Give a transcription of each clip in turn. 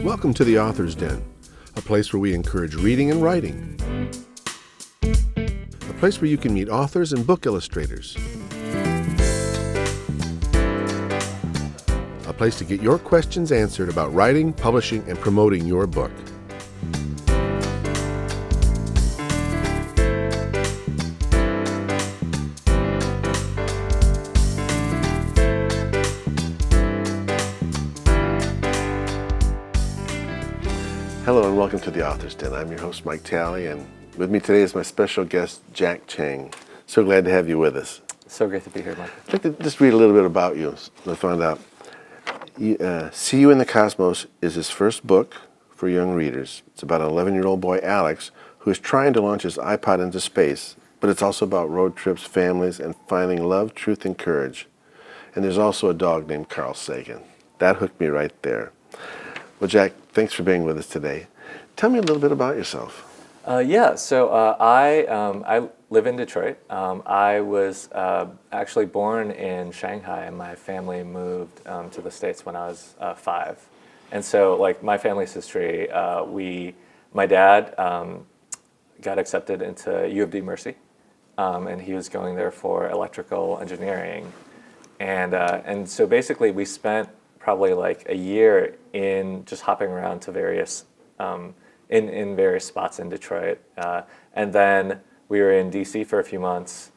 Welcome to the Author's Den, a place where we encourage reading and writing. A place where you can meet authors and book illustrators. A place to get your questions answered about writing, publishing, and promoting your book. Hello and welcome to the Author's Den. I'm your host, Mike Talley, and with me today is my special guest, Cheng. So glad to have you with us. So great to be here, Mike. I'd like to just read a little bit about you. I found out See You in the Cosmos is his first book for young readers. It's about an 11-year-old boy, Alex, who is trying to launch his iPod into space, but it's also about road trips, families, and finding love, truth, and courage. And there's also a dog named Carl Sagan. That hooked me right there. Well, Jack, thanks for being with us today. Tell me a little bit about yourself. I live in Detroit. I was actually born in Shanghai, and my family moved to the States when I was 5. And so, like, my family's history, my dad got accepted into U of D Mercy, and he was going there for electrical engineering. And so basically we spent probably like a year in just hopping around to various in various spots in Detroit, and then we were in DC for a few months,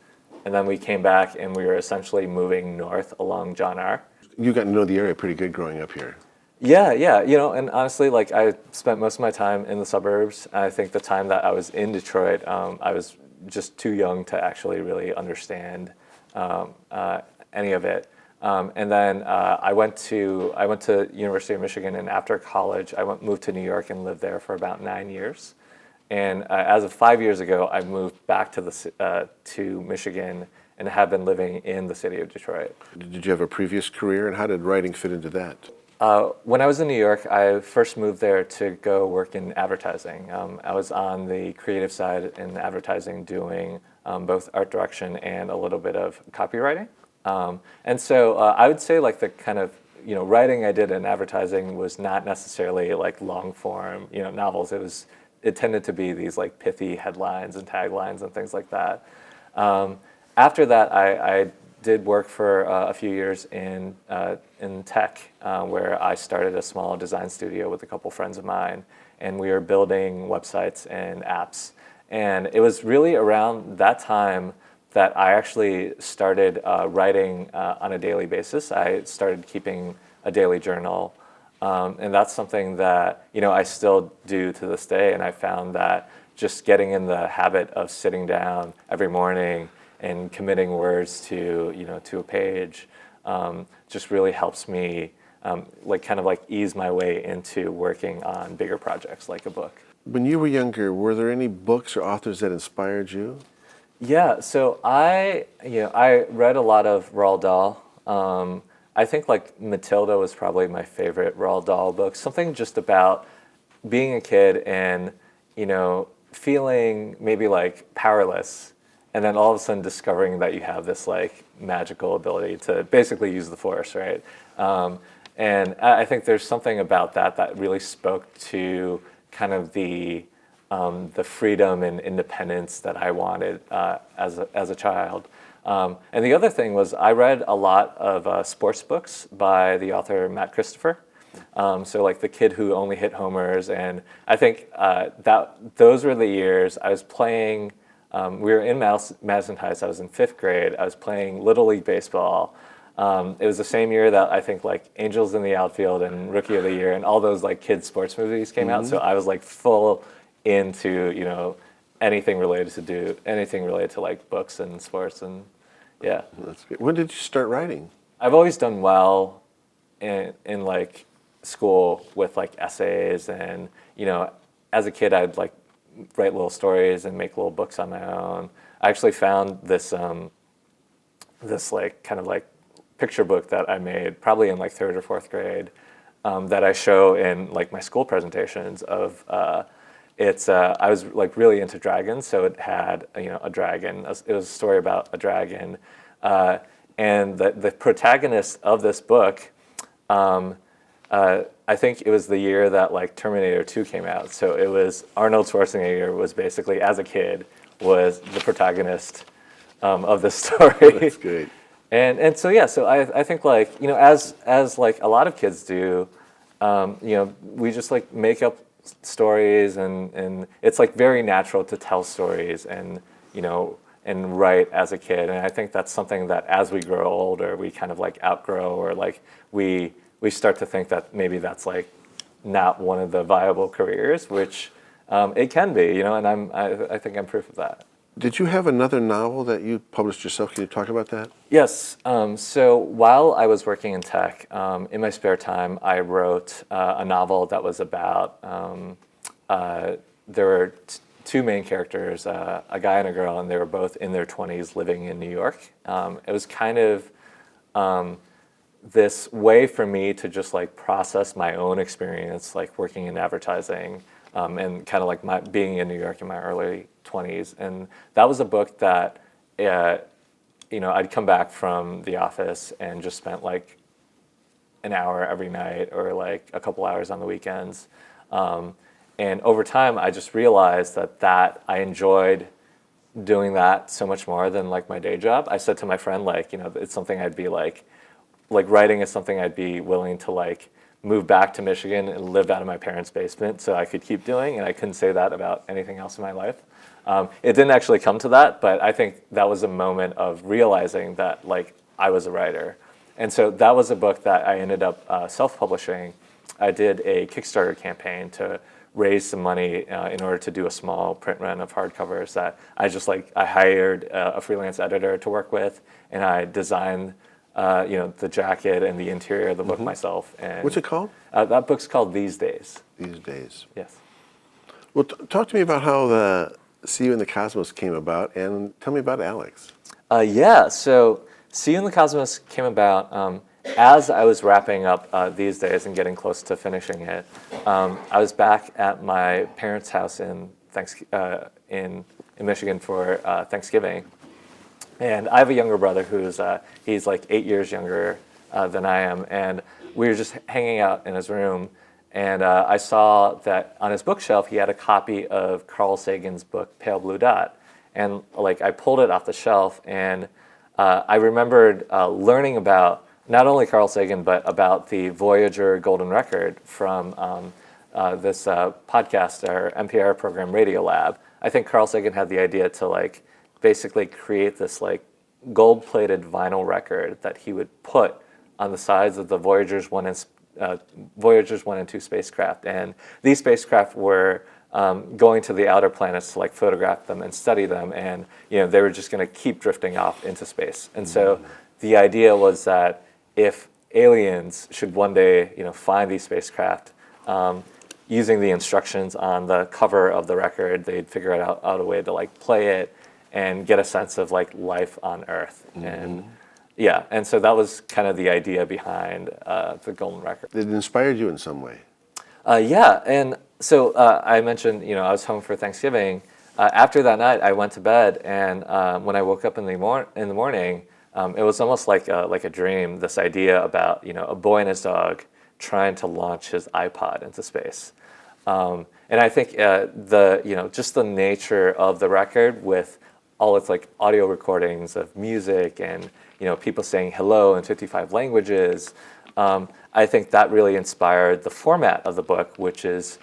and then we came back and we were essentially moving north along John R. You got to know the area pretty good growing up here. Yeah, and honestly, like, I spent most of my time in the suburbs. I think the time that I was in Detroit, I was just too young to actually really understand any of it. And then I went to University of Michigan, and after college, I moved to New York and lived there for about 9 years. And as of 5 years ago, I moved back to Michigan and have been living in the city of Detroit. Did you have a previous career, and how did writing fit into that? When I was in New York, I first moved there to go work in advertising. I was on the creative side in advertising, doing both art direction and a little bit of copywriting. And so I would say, like, the kind of writing I did in advertising was not necessarily like long form novels. It tended to be these like pithy headlines and taglines and things like that. After that, I did work for a few years in tech, where I started a small design studio with a couple friends of mine, and we were building websites and apps. And it was really around that time that I actually started writing on a daily basis. I started keeping a daily journal, and that's something that I still do to this day. And I found that just getting in the habit of sitting down every morning and committing words to a page just really helps me kind of ease my way into working on bigger projects like a book. When you were younger, were there any books or authors that inspired you? Yeah, so I read a lot of Roald Dahl. I think like Matilda was probably my favorite Roald Dahl book. Something just about being a kid and feeling maybe like powerless, and then all of a sudden discovering that you have this like magical ability to basically use the Force, right? And I think there's something about that really spoke to kind of the freedom and independence that I wanted as a child. And the other thing was I read a lot of sports books by the author Matt Christopher. So like The Kid Who Only Hit Homers, and I think those were the years I was playing. We were in Madison Heights. I was in 5th grade. I was playing Little League Baseball. It was the same year that I think like Angels in the Outfield and Rookie of the Year and all those like kids sports movies came out. So I was like full into anything related to like books and sports, and yeah. That's good. When did you start writing? I've always done well in like school with like essays, and as a kid I'd like write little stories and make little books on my own. I actually found this like kind of like picture book that I made probably in like 3rd or 4th grade that I show in like my school presentations of. I was like really into dragons, so it had a dragon. It was a story about a dragon, and the protagonist of this book I think it was the year that like Terminator 2 came out. So it was Arnold Schwarzenegger was basically, as a kid, was the protagonist of the story. That's great. And so yeah, so I think like, you know, as like a lot of kids do, you know, we just like make up stories, and it's like very natural to tell stories and, you know, and write as a kid. And I think that's something that as we grow older, we kind of like outgrow, or like we start to think that maybe that's like not one of the viable careers, which it can be, you know, and I think I'm proof of that. Did you have another novel that you published yourself? Can you talk about that? Yes. So while I was working in tech, in my spare time, I wrote a novel that was about, there were two main characters, a guy and a girl, and they were both in their 20s living in New York. It was kind of this way for me to just like process my own experience, like working in advertising, and kind of like being in New York in my early 20s. And that was a book that, you know, I'd come back from the office and just spent like an hour every night, or like a couple hours on the weekends. And over time, I just realized that I enjoyed doing that so much more than like my day job. I said to my friend, like, you know, it's something I'd be like writing is something I'd be willing to like move back to Michigan and live out of my parents' basement so I could keep doing, and I couldn't say that about anything else in my life. It didn't actually come to that, but I think that was a moment of realizing that like I was a writer. And so that was a book that I ended up self-publishing. I did a Kickstarter campaign to raise some money in order to do a small print run of hardcovers that I hired a freelance editor to work with, and I designed you know, the jacket and the interior of the book myself. And What's it called? That book's called These Days. These Days. Yes. Well, talk to me about how the See You in the Cosmos came about, and tell me about Alex. Yeah, so See You in the Cosmos came about as I was wrapping up These Days and getting close to finishing it. I was back at my parents' house in Michigan for Thanksgiving. And I have a younger brother who's he's like 8 years younger than I am, and we were just hanging out in his room, and I saw that on his bookshelf he had a copy of Carl Sagan's book Pale Blue Dot, and like I pulled it off the shelf, and I remembered learning about not only Carl Sagan but about the Voyager Golden Record from this podcast or NPR program Radiolab. I think Carl Sagan had the idea to like basically create this like gold-plated vinyl record that he would put on the sides of the Voyagers 1 and 2 spacecraft. And these spacecraft were going to the outer planets to like photograph them and study them, and you know they were just going to keep drifting off into space. And so the idea was that if aliens should one day, you know, find these spacecraft, using the instructions on the cover of the record, they'd figure out a way to like play it and get a sense of like life on Earth. And yeah, and so that was kind of the idea behind the Golden Record. It inspired you in some way. Yeah, and so I mentioned, you know, I was home for Thanksgiving. After that night, I went to bed, and when I woke up in the morning, it was almost like a dream. This idea about, you know, a boy and his dog trying to launch his iPod into space. And I think just the nature of the record with all its like audio recordings of music and, you know, people saying hello in 55 languages, I think that really inspired the format of the book, which is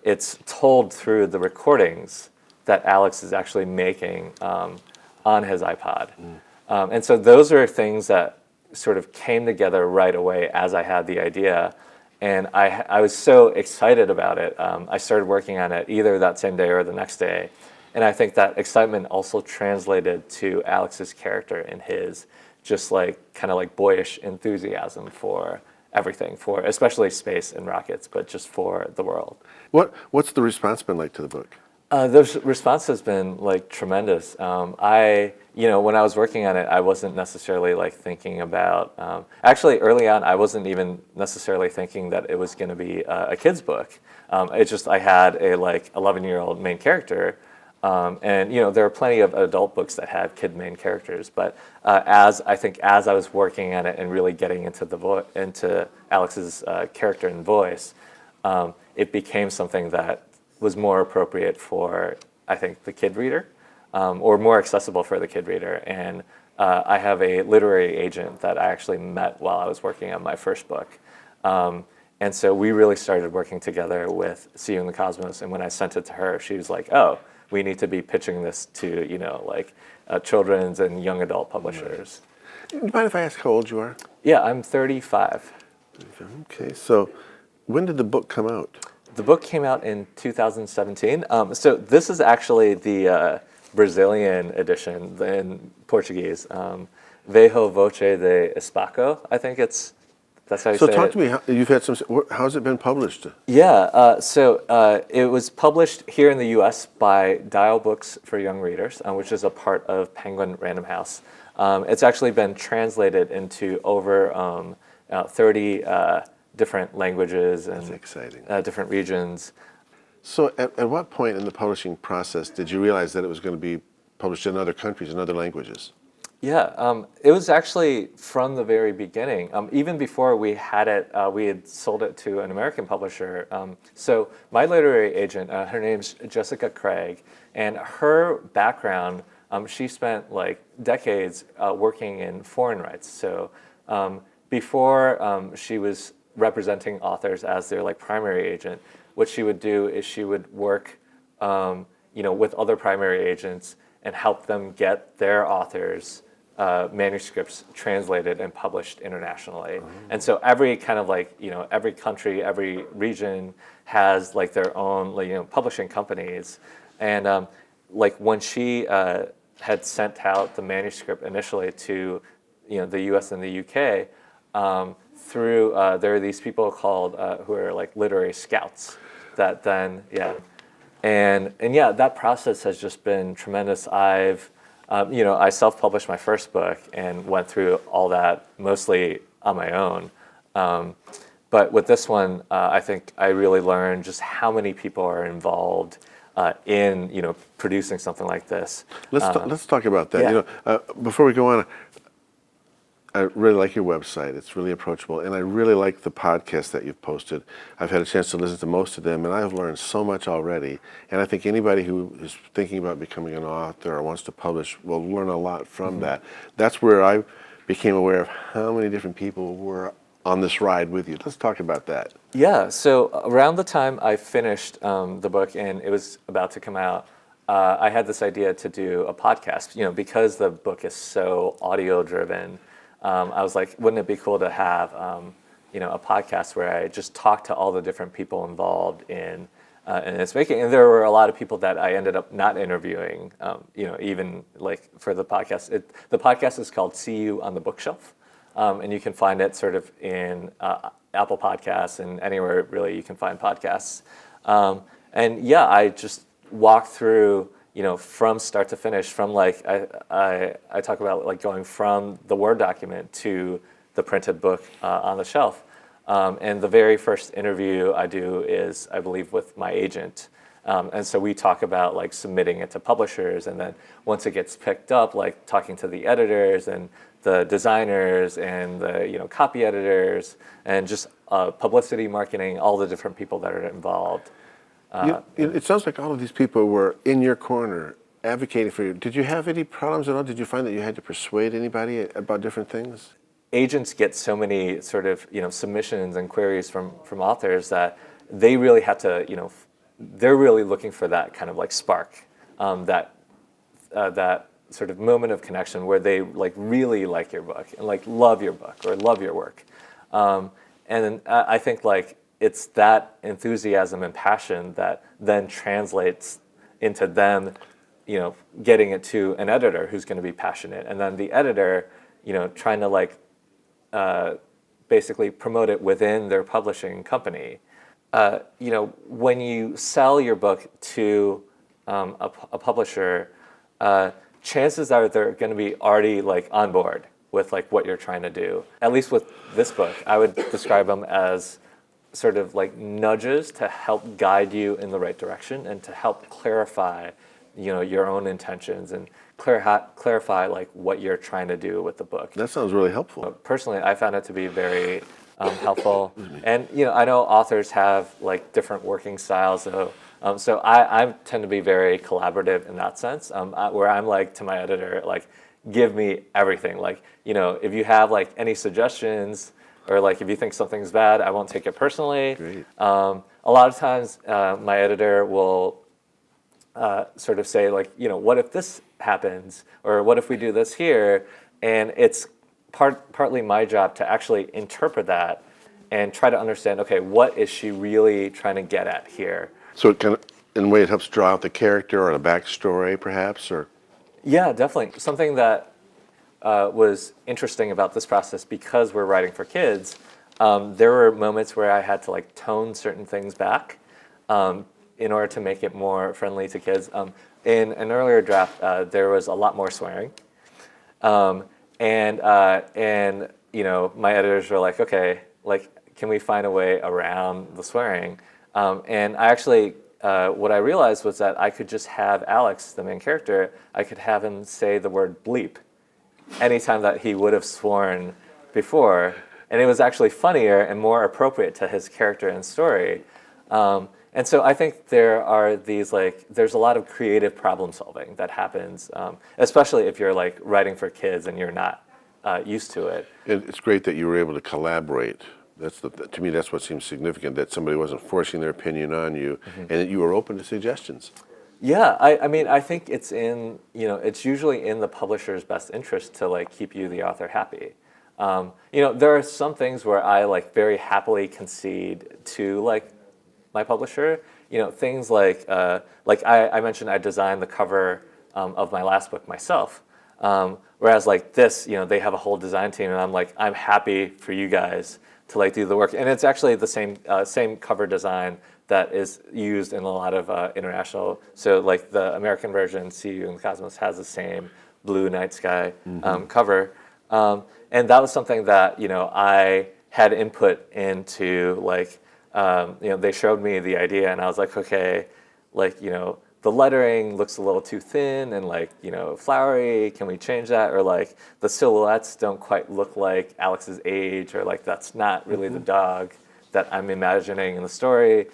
it's told through the recordings that Alex is actually making on his iPod. And so those are things that sort of came together right away as I had the idea. And I was so excited about it. I started working on it either that same day or the next day. And I think that excitement also translated to Alex's character and his just like kind of like boyish enthusiasm for everything, for especially space and rockets, but just for the world. What's the response been like to the book? The response has been like tremendous. When I was working on it, I wasn't necessarily like thinking about. Actually, early on, I wasn't even necessarily thinking that it was going to be a kid's book. It's just I had a like 11-year-old main character, And there are plenty of adult books that have kid main characters, but as I was working on it and really getting into Alex's character and voice, it became something that was more appropriate for, I think, the kid reader, or more accessible for the kid reader. And I have a literary agent that I actually met while I was working on my first book. And so we really started working together with See You in the Cosmos. And when I sent it to her, she was like, "Oh, we need to be pitching this to, children's and young adult publishers." Do you mind if I ask how old you are? Yeah, I'm 35. Okay, so when did the book come out? The book came out in 2017. So this is actually the Brazilian edition in Portuguese. Vejo Voce de Espaco, I think that's how you say it. So talk to me, you've had how's it been published? Yeah, so it was published here in the U.S. by Dial Books for Young Readers, which is a part of Penguin Random House. It's actually been translated into over 30 different languages and different regions. So at what point in the publishing process did you realize that it was going to be published in other countries, in other languages? Yeah, it was actually from the very beginning. Even before we had it, we had sold it to an American publisher. So my literary agent, her name's Jessica Craig, and her background, she spent like decades working in foreign rights. So before she was representing authors as their like primary agent, what she would do is she would work, with other primary agents and help them get their authors' manuscripts translated and published internationally. And so every kind of every country, every region has like their own publishing companies. And when she had sent out the manuscript initially to the U.S. and the U.K. Through there are these people called who are like literary scouts that then and that process has just been tremendous. I self-published my first book and went through all that mostly on my own. But with this one, I think I really learned just how many people are involved in producing something like this. Let's talk about that. Yeah. Before we go on, I really like your website. It's really approachable, and I really like the podcast that you've posted. I've had a chance to listen to most of them, and I've learned so much already. And I think anybody who is thinking about becoming an author or wants to publish will learn a lot from that. That's where I became aware of how many different people were on this ride with you. Let's talk about that. Yeah, so around the time I finished the book and it was about to come out, I had this idea to do a podcast, because the book is so audio-driven. I was like, wouldn't it be cool to have, a podcast where I just talk to all the different people involved in its making? And there were a lot of people that I ended up not interviewing, even like for the podcast. The podcast is called See You on the Bookshelf, and you can find it sort of in Apple Podcasts and anywhere really you can find podcasts. I just walked through from start to finish, from like I talk about like going from the Word document to the printed book on the shelf. And the very first interview I do is, I believe, with my agent. And so we talk about like submitting it to publishers, and then once it gets picked up, like talking to the editors and the designers and the copy editors and just publicity, marketing, all the different people that are involved. It sounds like all of these people were in your corner, advocating for you. Did you have any problems at all? Did you find that you had to persuade anybody about different things? Agents get so many sort of submissions and queries from authors that they really have to they're really looking for that kind of like spark, that sort of moment of connection where they like really like your book and like love your book or love your work, and I think like it's that enthusiasm and passion that then translates into them, getting it to an editor who's going to be passionate, and then the editor, trying to like basically promote it within their publishing company. When you sell your book to a publisher, chances are they're going to be already like on board with like what you're trying to do. At least with this book, I would describe them as sort of like nudges to help guide you in the right direction and to help clarify your own intentions and clarify like what you're trying to do with the book. That sounds really helpful. Personally, I found it to be very helpful. And I know authors have like different working styles, so I tend to be very collaborative in that sense, where I'm like to my editor, like, give me everything. Like, if you have like any suggestions or like if you think something's bad, I won't take it personally. Great. A lot of times, my editor will sort of say like, what if this happens, or what if we do this here, and it's partly my job to actually interpret that and try to understand, okay, what is she really trying to get at here? So it kind of, in a way, it helps draw out the character or a backstory, perhaps, or. Yeah, definitely. Something that was interesting about this process, because we're writing for kids, there were moments where I had to like tone certain things back in order to make it more friendly to kids. In an earlier draft, there was a lot more swearing, and my editors were like, okay, like, can we find a way around the swearing? And I actually, what I realized was that I could just have Alex, the main character, I could have him say the word bleep anytime that he would have sworn before, and it was actually funnier and more appropriate to his character and story. And so I think there's a lot of creative problem solving that happens, especially if you're like writing for kids and you're not used to it. It's great that you were able to collaborate. To me, that's what seems significant, that somebody wasn't forcing their opinion on you, and that you were open to suggestions. Yeah, I mean, I think it's it's usually in the publisher's best interest to like keep you, the author, happy. There are some things where I like very happily concede to like my publisher. Things like I mentioned, I designed the cover of my last book myself. Whereas like this, they have a whole design team, and I'm like, I'm happy for you guys to like do the work, and it's actually the same cover design that is used in a lot of international. So like the American version, See You in the Cosmos, has the same blue night sky cover, and that was something that I had input into. Like they showed me the idea, and I was like, okay, like the lettering looks a little too thin and like flowery. Can we change that? Or like the silhouettes don't quite look like Alex's age, or like that's not really the dog that I'm imagining in the story.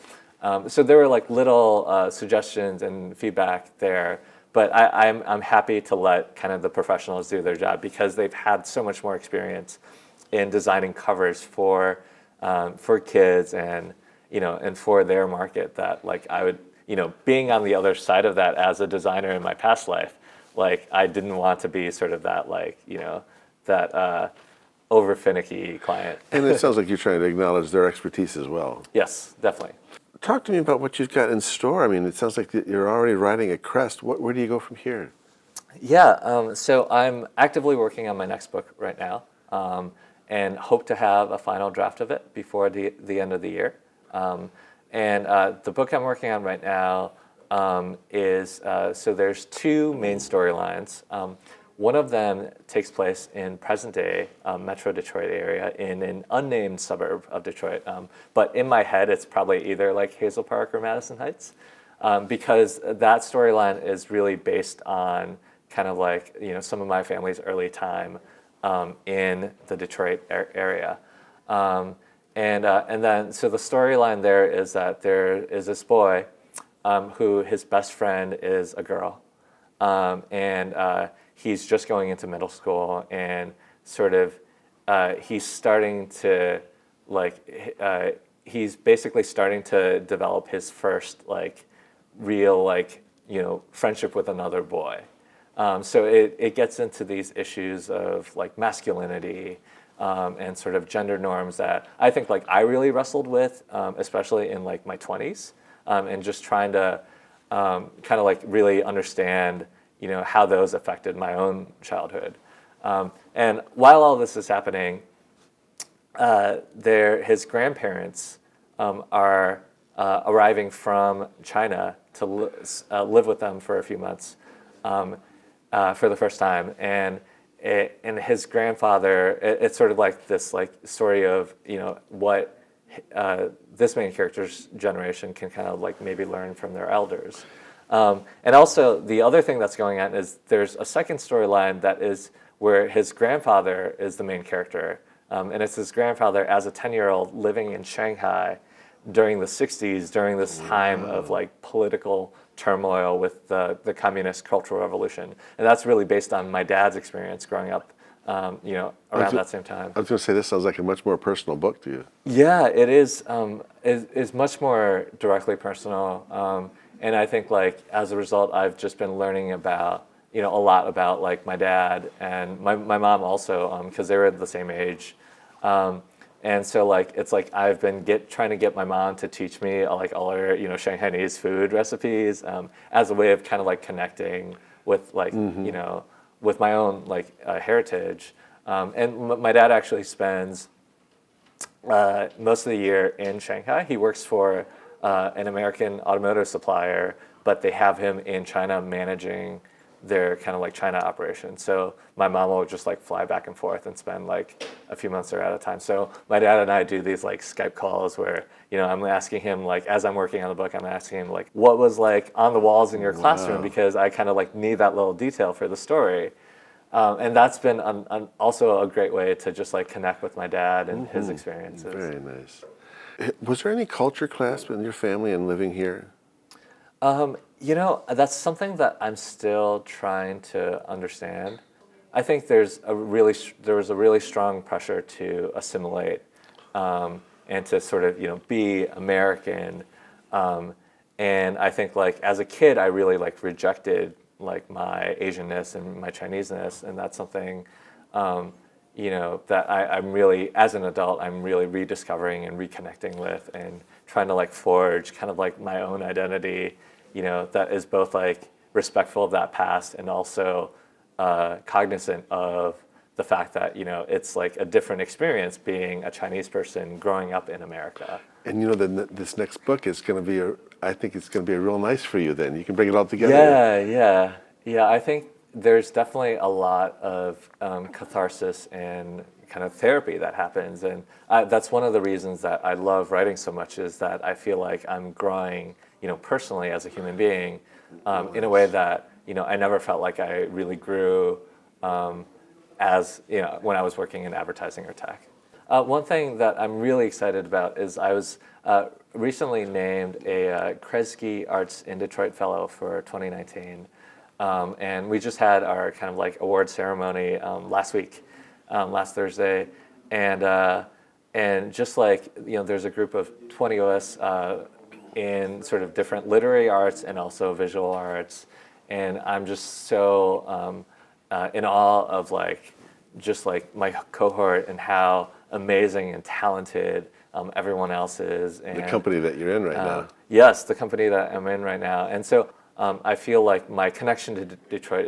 So there were like little suggestions and feedback there, but I'm happy to let kind of the professionals do their job, because they've had so much more experience in designing covers for kids and and for their market, that like I would being on the other side of that as a designer in my past life, like I didn't want to be sort of that like that over finicky client. And it sounds like you're trying to acknowledge their expertise as well. Yes, definitely. Talk to me about what you've got in store. I mean, it sounds like you're already riding a crest. Where do you go from here? Yeah, so I'm actively working on my next book right now, and hope to have a final draft of it before the end of the year. And the book I'm working on right now is, so there's two main storylines. One of them takes place in present-day Metro Detroit area in an unnamed suburb of Detroit. But in my head, it's probably either like Hazel Park or Madison Heights, because that storyline is really based on kind of like some of my family's early time in the Detroit area. And then, so the storyline there is that there is this boy who his best friend is a girl, and he's just going into middle school, and sort of he's starting to he's basically starting to develop his first like real like friendship with another boy. So it gets into these issues of like masculinity. And sort of gender norms that I think like I really wrestled with, especially in like my 20s, and just trying to kind of like really understand, how those affected my own childhood. And while all this is happening, his grandparents are arriving from China to live with them for a few months for the first time, and his grandfather, it's sort of like this like story of what this main character's generation can kind of like maybe learn from their elders. And also, the other thing that's going on is there's a second storyline that is where his grandfather is the main character. And it's his grandfather as a 10-year-old living in Shanghai during the 60s, during this time of like political turmoil with the communist cultural revolution. And that's really based on my dad's experience growing up, around that same time. I was going to say, this sounds like a much more personal book to you. Yeah, it is much more directly personal. And I think like as a result, I've just been learning about, a lot about like my dad and my mom also, because they were the same age. And so like it's like I've been trying to get my mom to teach me like all her Shanghainese food recipes as a way of kind of like connecting with like with my own like heritage. And my dad actually spends most of the year in Shanghai. He works for an American automotive supplier, but they have him in China managing their kind of like China operation. So my mom will just like fly back and forth and spend like a few months there at a time. So my dad and I do these like Skype calls where, I'm asking him like, as I'm working on the book, I'm asking him like, what was like on the walls in your classroom? Because I kind of like need that little detail for the story. And that's been also a great way to just like connect with my dad and his experiences. Very nice. Was there any culture clash in your family and living here? That's something that I'm still trying to understand. I think there was a really strong pressure to assimilate and to sort of be American. And I think like as a kid, I really like rejected like my Asianness and my Chineseness, and that's something that I'm really, as an adult, I'm really rediscovering and reconnecting with, and trying to like forge kind of like my own identity, that is both like respectful of that past and also cognizant of the fact that it's like a different experience being a Chinese person growing up in America. And this next book is going to be I think it's going to be real nice for you. Then you can bring it all together. Yeah. I think there's definitely a lot of catharsis and kind of therapy that happens, and that's one of the reasons that I love writing so much, is that I feel like I'm growing, personally as a human being, in a way that I never felt like I really grew as when I was working in advertising or tech. One thing that I'm really excited about is I was recently named a Kresge Arts in Detroit Fellow for 2019. And we just had our kind of like award ceremony last week, last Thursday. And just like, there's a group of 20 of us in sort of different literary arts and also visual arts. And I'm just so in awe of like, just like my cohort and how amazing and talented everyone else is. And the company that you're in right now. Yes, the company that I'm in right now. And so I feel like my connection to Detroit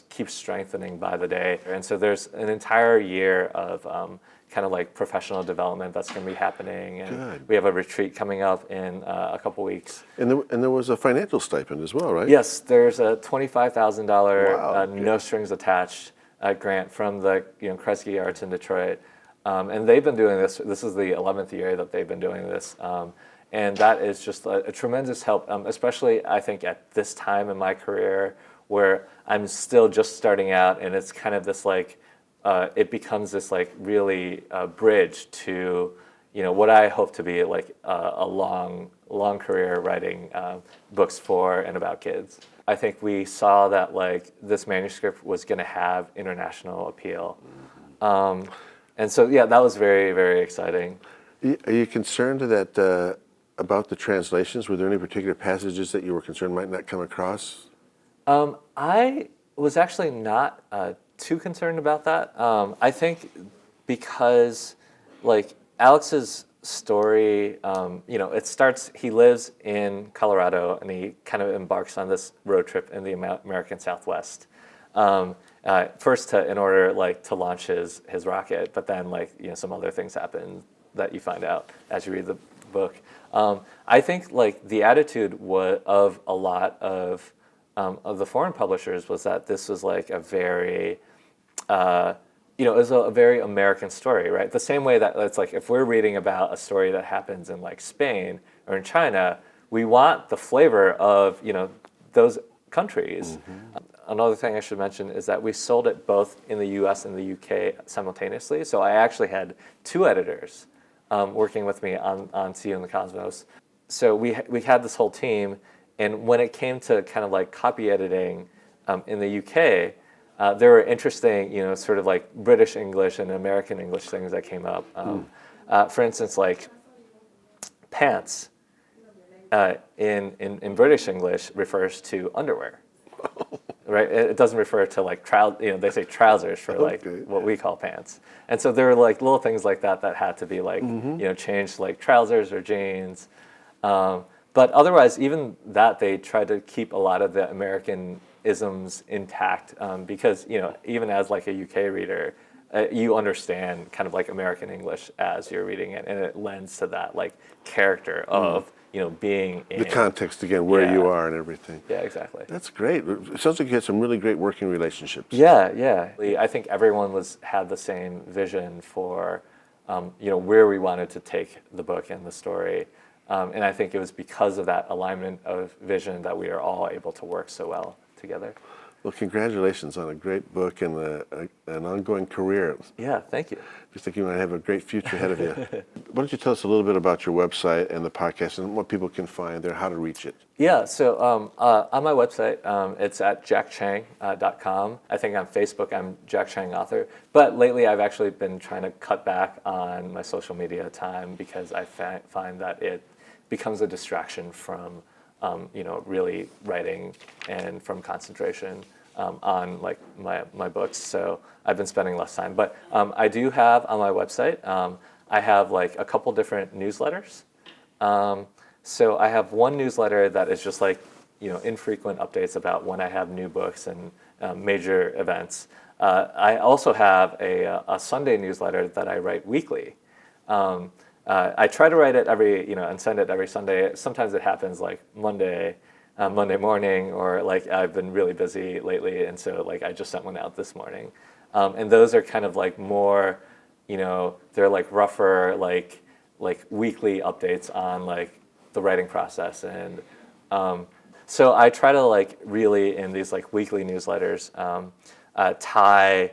keeps strengthening by the day. And so there's an entire year of kind of like professional development that's going to be happening. And Good. We have a retreat coming up in a couple weeks. And there was a financial stipend as well, right? Yes, there's a $25,000 Wow, no strings attached grant from the Kresge Arts in Detroit. And they've been doing this. This is the 11th year that they've been doing this. And that is just a tremendous help, especially I think at this time in my career where I'm still just starting out, and it's kind of this like, it becomes this like really bridge to, what I hope to be like a long career writing books for and about kids. I think we saw that like this manuscript was going to have international appeal. And so, yeah, that was very, very exciting. Are you concerned that about the translations? Were there any particular passages that you were concerned might not come across? I was actually not too concerned about that. I think because, like, Alex's story, it starts, he lives in Colorado, and he kind of embarks on this road trip in the American Southwest. First in order like to launch his rocket, but then like some other things happen that you find out as you read the book. I think like the attitude of a lot of the foreign publishers was that this was like a very it was a very American story, right? The same way that it's like if we're reading about a story that happens in like Spain or in China, we want the flavor of those countries. Another thing I should mention is that we sold it both in the US and the UK simultaneously. So I actually had 2 editors working with me on See You in the Cosmos. So we had this whole team, and when it came to kind of like copy editing in the UK, there were interesting, sort of like British English and American English things that came up. For instance, like pants in British English refers to underwear. Right, it doesn't refer to like they say trousers for like what we call pants, and so there were like little things like that that had to be like changed to like trousers or jeans, but otherwise even that they tried to keep a lot of the American isms intact because even as like a UK reader, you understand kind of like American English as you're reading it, and it lends to that like character of being in the context again, where you are and everything. Yeah, exactly. That's great. It sounds like you had some really great working relationships. Yeah. I think everyone had the same vision for, where we wanted to take the book and the story, and I think it was because of that alignment of vision that we are all able to work so well together. Well, congratulations on a great book and an ongoing career. Yeah, thank you. Just think you might have a great future ahead of you. Why don't you tell us a little bit about your website and the podcast and what people can find there, how to reach it? Yeah, so on my website, it's at jackcheng.com. I think on Facebook, I'm Jack Cheng Author. But lately, I've actually been trying to cut back on my social media time because I find that it becomes a distraction from really writing and from concentration on like my books. So I've been spending less time. But I do have on my website, I have like a couple different newsletters. So I have one newsletter that is just like, infrequent updates about when I have new books and major events. I also have a Sunday newsletter that I write weekly. I try to write it and send it every Sunday. Sometimes it happens like Monday morning, or like I've been really busy lately, and so like I just sent one out this morning. And those are kind of like more, they're like rougher, like weekly updates on like the writing process. And so I try to like really in these like weekly newsletters tie,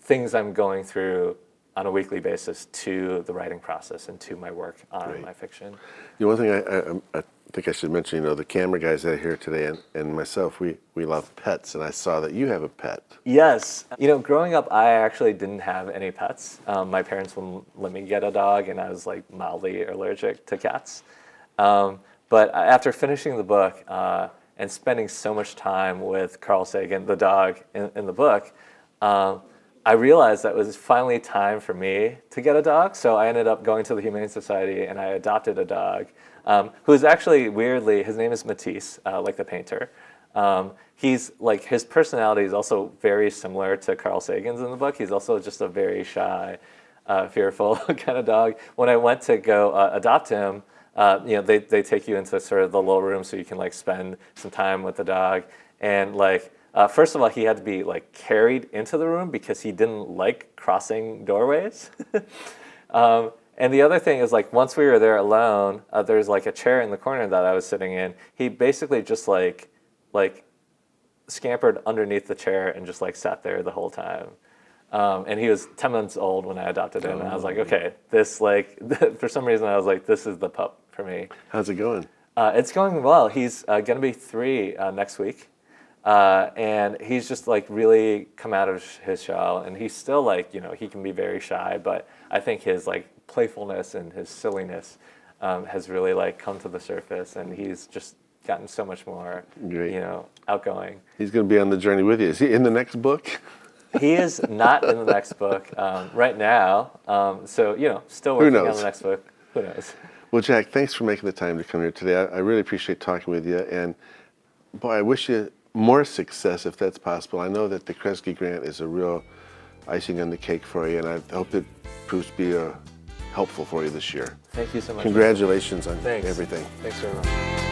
things I'm going through on a weekly basis to the writing process and to my work on my fiction. One thing I think I should mention, the camera guys that are here today and myself, we love pets, and I saw that you have a pet. Yes. Growing up, I actually didn't have any pets. My parents wouldn't let me get a dog, and I was like mildly allergic to cats. But after finishing the book and spending so much time with Carl Sagan, the dog in the book, I realized that it was finally time for me to get a dog. So I ended up going to the Humane Society and I adopted a dog who's actually, weirdly, his name is Matisse, like the painter. He's like, his personality is also very similar to Carl Sagan's in the book. He's also just a very shy, fearful kind of dog. When I went to go adopt him, they take you into sort of the little room so you can like spend some time with the dog. And like, first of all, he had to be like carried into the room because he didn't like crossing doorways. And the other thing is like once we were there alone, there's like a chair in the corner that I was sitting in. He basically just like scampered underneath the chair and just like sat there the whole time. And he was 10 months old when I adopted him, and I was like, okay, this like for some reason I was like, this is the pup for me. How's it going? It's going well. He's gonna be 3 next week. And he's just like really come out of his shell, and he's still like, he can be very shy, but I think his like playfulness and his silliness has really like come to the surface, and he's just gotten so much more, outgoing. He's going to be on the journey with you. Is he in the next book? He is not in the next book right now, so still working on the next book. Who knows? Well, Jack, thanks for making the time to come here today. I really appreciate talking with you, and boy, I wish you more success if that's possible. I know that the Kresge grant is a real icing on the cake for you, and I hope it proves to be helpful for you this year. Thank you so much. Congratulations on Thanks. everything. Thanks very much.